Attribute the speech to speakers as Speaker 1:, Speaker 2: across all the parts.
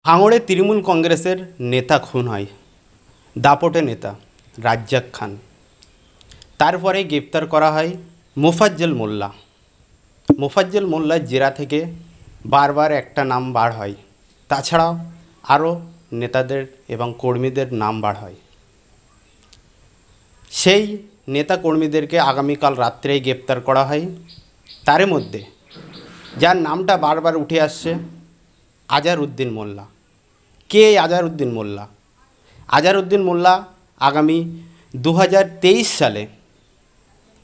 Speaker 1: ভাঙড়ে তৃণমূল কংগ্রেসের নেতা খুন হয়। দাপটে নেতা রাজ্জাক খান। তারপরে গ্রেপ্তার করা হয় মোফাজ্জল মোল্লা। মোফাজ্জল মোল্লার জেরা থেকে বারবার একটা নাম বার হয়, তাছাড়াও আরও নেতাদের এবং কর্মীদের নাম বার হয়। সেই নেতা কর্মীদেরকে আগামীকাল রাত্রেই গ্রেপ্তার করা হয়। তার মধ্যে যার নামটা বারবার উঠে আসছে, আজহারউদ্দিন মোল্লা। কে আজহারউদ্দিন মোল্লা? আজহারউদ্দিন মোল্লা আগামী 2023 সালে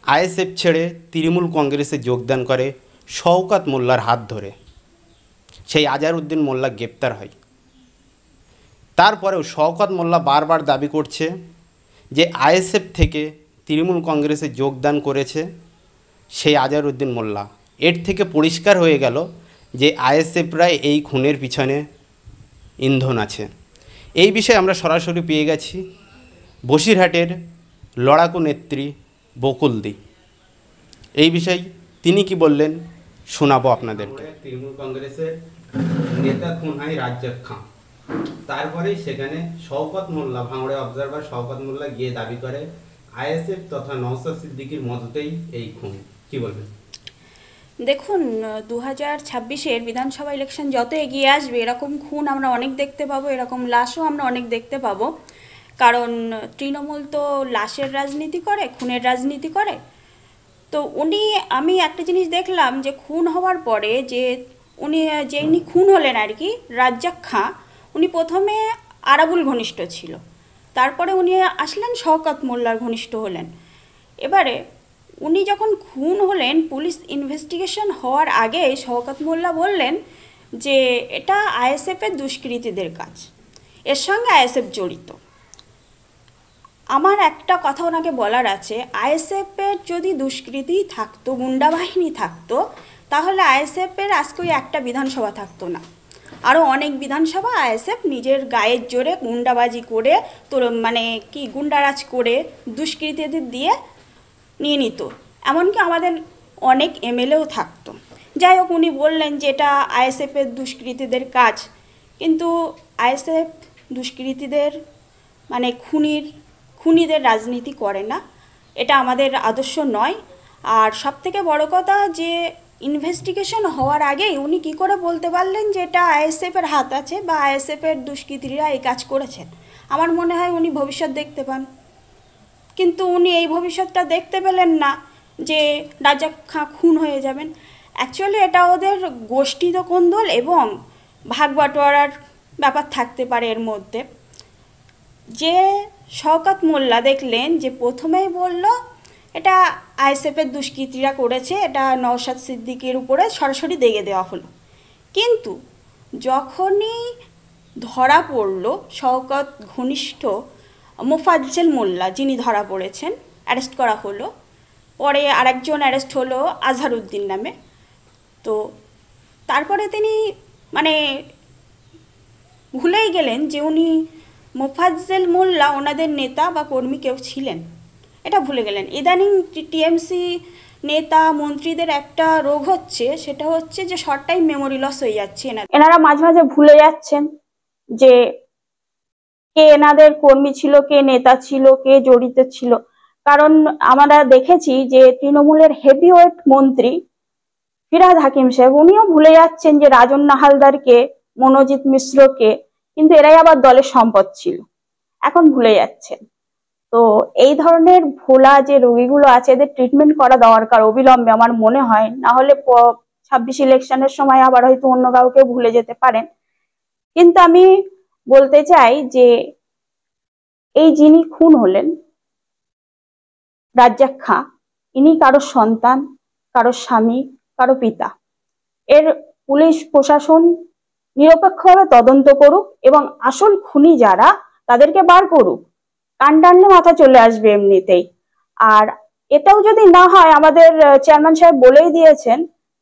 Speaker 1: আইএসএফ ছেড়ে তৃণমূল কংগ্রেসে যোগদান করে শওকত মোল্লার হাত ধরে। সেই আজহারউদ্দিন মোল্লা গ্রেপ্তার হয়। তারপরেও শওকত মোল্লা বারবার দাবি করছে যে আইএসএফ থেকে তৃণমূল কংগ্রেসে যোগদান করেছে সেই আজহারউদ্দিন মোল্লা। এর থেকে পরিষ্কার হয়ে গেল যে আইএসএফরা এই খুনের পিছনে ইন্ধন আছে। এই বিষয়ে আমরা সরাসরি পেয়ে গেছি বসিরহাটের লড়াকু নেত্রী বকুলদি। এই বিষয়ে তিনি কি বললেন শোনাবো আপনাদেরকে। তৃণমূল কংগ্রেসের নেতা খুন হয় রাজ্জাক খান। তারপরেই সেখানে শওকত মোল্লা, ভাঙড়ে অবজারভার শওকত মোল্লা গিয়ে দাবি করে আইএসএফ তথা নওশাদ সিদ্দিকীর মদতেই এই খুন। কি বলবেন?
Speaker 2: দেখুন, 2026-এর বিধানসভা ইলেকশন যত এগিয়ে আসবে এরকম খুন আমরা অনেক দেখতে পাবো, এরকম লাশও আমরা অনেক দেখতে পাবো। কারণ তৃণমূল তো লাশের রাজনীতি করে, খুনের রাজনীতি করে। তো আমি একটা জিনিস দেখলাম যে খুন হওয়ার পরে যিনি খুন হলেন আর কি, রাজ্জাক খাঁ, উনি প্রথমে আরাবুল ঘনিষ্ঠ ছিল, তারপরে উনি আসলেন শওকত মোল্লার ঘনিষ্ঠ হলেন। এবারে উনি যখন খুন হলেন, পুলিশ ইনভেস্টিগেশন হওয়ার আগে শওকত মোল্লা বললেন যে এটা আইএসএফের দুষ্কৃতীদের কাজ, এর সঙ্গে আইএসএফ জড়িত। আমার একটা কথা ওনাকে বলার আছে, আইএসএফের যদি দুষ্কৃতি থাকতো, গুন্ডা বাহিনী থাকতো, তাহলে আইএসএফের আজকে ওই একটা বিধানসভা থাকতো না। আরও অনেক বিধানসভা আইএসএফ নিজের গায়ের জোরে গুন্ডাবাজি করে গুন্ডারাজ করে দুষ্কৃতীদের দিয়ে নিয়ে নিত। এমনকি আমাদের অনেক এমএলএও থাকতো। যাই হোক, উনি বললেন যে এটা আইএসএফের দুষ্কৃতীদের কাজ, কিন্তু আইএসএফ দুষ্কৃতীদের খুনিদের রাজনীতি করে না, এটা আমাদের আদর্শ নয়। আর সবথেকে বড় কথা যে ইনভেস্টিগেশন হওয়ার আগেই উনি কি করে বলতে পারলেন যে এটা আইএসএফের হাত আছে বা আইএসএফের দুষ্কৃতীরা এই কাজ করেছেন? আমার মনে হয় উনি ভবিষ্যৎ দেখতে পান, কিন্তু উনি এই ভবিষ্যৎটা দেখতে পেলেন না যে রাজ্জাক খাঁ খুন হয়ে যাবেন। অ্যাকচুয়ালি এটা ওদের গোষ্ঠীত কোন্দল এবং ভাগ বাটোয়ারার ব্যাপার থাকতে পারে এর মধ্যে। যে শওকত মোল্লা দেখলেন যে প্রথমেই বলল এটা আইএসএফের দুষ্কৃতীরা করেছে, এটা নওশাদ সিদ্দিকীর উপরে সরাসরি দেগে দেওয়া হলো। কিন্তু যখনই ধরা পড়ল শওকত ঘনিষ্ঠ মোফাজ্জল মোল্লা, যিনি ধরা পড়েছেন, অ্যারেস্ট করা হলো। পরে আরেকজন অ্যারেস্ট হলো আজহারউদ্দিন নামে। তো তারপরে তিনি ভুলেই গেলেন যে উনি মোফাজ্জল মোল্লা ওনাদের নেতা বা কর্মী কেউ ছিলেন, এটা ভুলে গেলেন। ইদানিং টিএমসি নেতা মন্ত্রীদের একটা রোগ হচ্ছে, সেটা হচ্ছে যে শর্ট টাইম মেমোরি লস হয়ে যাচ্ছে। এনারা মাঝে মাঝে ভুলে যাচ্ছেন যে কে এনাদের কর্মী ছিল, কে নেতা ছিল, কে জড়িত ছিল। কারণ আমরা দেখেছি যে তৃণমূলের হেভিওয়েট মন্ত্রী ফিরহাদ হাকিম সাহেব, উনিও ভুলে যাচ্ছেন যে রাজন হালদারকে, মনোজিৎ মিশ্রকে, কিন্তু এরাই আবার দলের সম্পদ ছিল, এখন ভুলে যাচ্ছেন। তো এই ধরনের ভোলা যে রোগীগুলো আছে এদের ট্রিটমেন্ট করা দরকার অবিলম্বে আমার মনে হয়, না হলে 26 ইলেকশনের সময় আবার হয়তো অন্য কাউকে ভুলে যেতে পারেন। কিন্তু আমি বলতে চাই যে এই যিনি খুন হলেন রাজ্জাক খাঁ, ইনি কারো সন্তান, কারো স্বামী, কারো পিতা। এর পুলিশ প্রশাসন নিরপেক্ষভাবে তদন্ত করুক এবং আসল খুনি যারা তাদেরকে বার করুক। কান টানলে মাথা চলে আসবে এমনিতেই। আর এটাও যদি না হয়, আমাদের চেয়ারম্যান সাহেব বলেই দিয়েছেন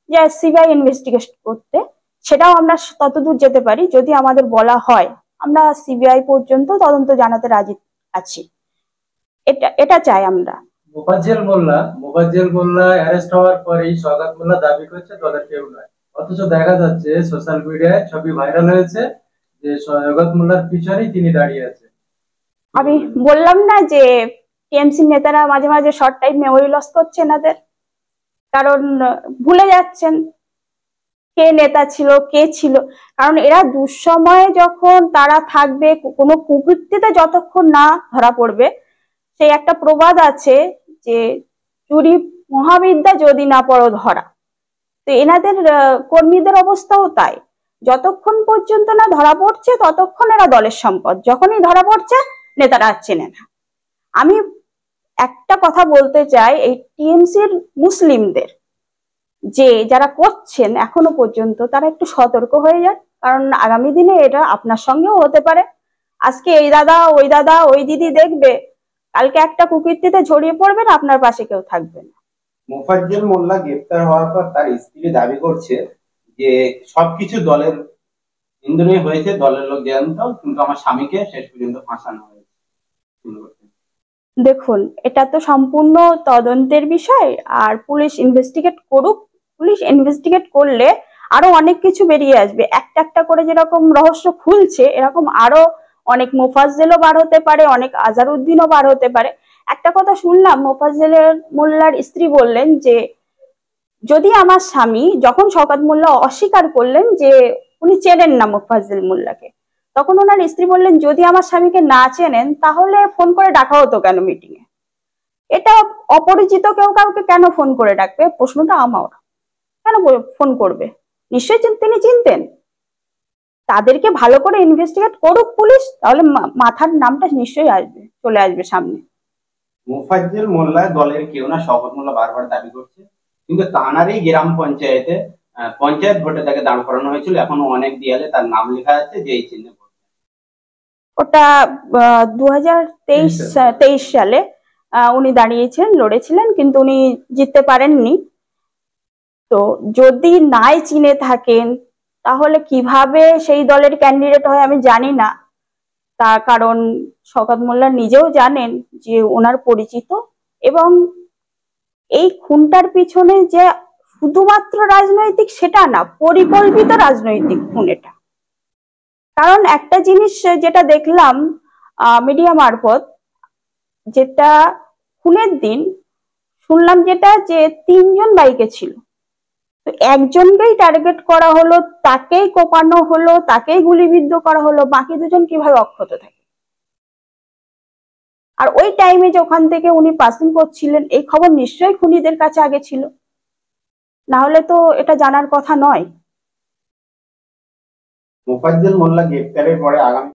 Speaker 2: যে সিবিআই ইনভেস্টিগেশন করতে, সেটাও আমরা ততদূর যেতে পারি। যদি আমাদের বলা হয়, আমরা সিবিআই পর্যন্ত তদন্ত জানাতে রাজি আছি। এটা চাই আমরা।
Speaker 3: মোফাজ্জল মোল্লা অ্যারেস্ট হওয়ার পরেই শওকত মোল্লা দাবি করছে দলের কেউ নয়, অথচ দেখা যাচ্ছে সোশ্যাল মিডিয়ায় ছবি ভাইরাল হয়েছে যে সৈয়দ মোল্লার পিছনেই তিনি দাঁড়িয়ে আছেন।
Speaker 2: আমি বললাম না যে টিএমসি নেতারা মাঝে মাঝে শর্ট টাইম মেমোরি লস করছে এনাদের, কারণ ভুলে যাচ্ছেন কে নেতা ছিল কে ছিল। কারণ এরা দুঃসময়ে যখন তারা থাকবে, কোনো কুকৃত্যতে যতক্ষণ না ধরা পড়বে, সেই একটা প্রবাদ আছে যে চুরি মহাবিদ্যা যদি না পড়ো ধরা। তো এনাদের কর্মীদের অবস্থাও তাই, যতক্ষণ পর্যন্ত না ধরা পড়ছে ততক্ষণ এরা দলের সম্পদ, যখনই ধরা পড়ছে নেতারা আর চেনে না। আমি একটা কথা বলতে চাই এই টিএমসির মুসলিমদের, যে যারা করছেন এখনো পর্যন্ত, তারা একটু সতর্ক হয়ে যান, কারণ আগামী দিনে এটা আপনার সঙ্গেও হতে পারে। আজকে এই দাদা ওই দিদি দেখবে, কালকে একটা কুকীর্তিতে জড়িয়ে পড়বেন, আপনার পাশে কেউ থাকবে না।
Speaker 1: মোফাজ্জল মোল্লা গ্রেপ্তার হওয়ার পর তার স্ত্রী দাবি করছে যে সবকিছু দলের ইন্ধনে হয়েছে, দলের লোক জানতো, কিন্তু আমার স্বামীকে শেষ পর্যন্ত ফাঁসানো হয়েছে।
Speaker 2: দেখুন, এটা তো সম্পূর্ণ তদন্তের বিষয়, আর পুলিশ ইনভেস্টিগেট করুক। পুলিশ ইনভেস্টিগেট করলে আরো অনেক কিছু বেরিয়ে আসবে। একটা একটা করে যেরকম রহস্য খুলছে, এরকম আরো অনেক মোফাজ্জেলও বার হতে পারে, অনেক আজহারউদ্দিনও বার হতে পারে। একটা কথা শুনলাম, মোফাজ্জেলের মোল্লার স্ত্রী বললেন যে যদি আমার স্বামী, যখন শওকত মোল্লা অস্বীকার করলেন যে উনি চেনেন না মোফাজ্জেল মোল্লাকে, তখন ওনার স্ত্রী বললেন যদি আমার স্বামীকে না চেনেন তাহলে ফোন করে ডাকা হতো কেন মিটিং এ? এটা অপরিচিত কেউ কাউকে কেন ফোন করে ডাকবে? প্রশ্নটা আমার, কেন ফোন করবে? নিশ্চয়ই তিনি চিনতেন। তাদেরকে ভালো করে ইনভেস্টিগেট করুক পুলিশ, তাহলে মাথার নামটা নিশ্চয়ই আসবে, চলে আসবে সামনে।
Speaker 1: মোফাজ্জল মোল্লা দলের কেউ না, শওকত মোল্লা বারবার দাবি করছে, কিন্তু তানারই গ্রাম পঞ্চায়েতে পঞ্চায়েত ভোটে তাকে দাঁড় করানো হয়েছিল। এখনো অনেক দেয়ালে তার নাম লেখা আছে যে এই চিহ্নে ভোট।
Speaker 2: ওটা 2023 সালে উনি দাঁড়িয়েছিলেন, লড়েছিলেন, কিন্তু উনি জিততে পারেননি। তো যদি নাই চিনে থাকেন তাহলে কিভাবে সেই দলের ক্যান্ডিডেট হয় আমি জানি না। তার কারণ শওকত মোল্লা নিজেও জানেন যে ওনার পরিচিত, এবং এই খুনটার পিছনে যে শুধুমাত্র রাজনৈতিক সেটা না, পরিকল্পিত রাজনৈতিক খুন এটা। কারণ একটা জিনিস যেটা দেখলাম মিডিয়া মারফত, যেটা খুনের দিন শুনলাম যেটা, যে 3 জন বাইকে ছিল, তো একজনকেই টার্গেট করা হলো, তাকেই কোপানো হলো, তাকেই গুলিবিদ্ধ করা হলো, বাকি 2জন কিভাবে অক্ষত থাকে? আর ওই টাইমে যে ওখান থেকে উনি পাসিং করছিলেন, এই খবর নিশ্চয়ই খুনিদের কাছে আগে ছিল, না হলে তো এটা জানার কথা নয়।
Speaker 1: মোফাজ্জল মোল্লা গ্রেপ্তারের পরে আগামী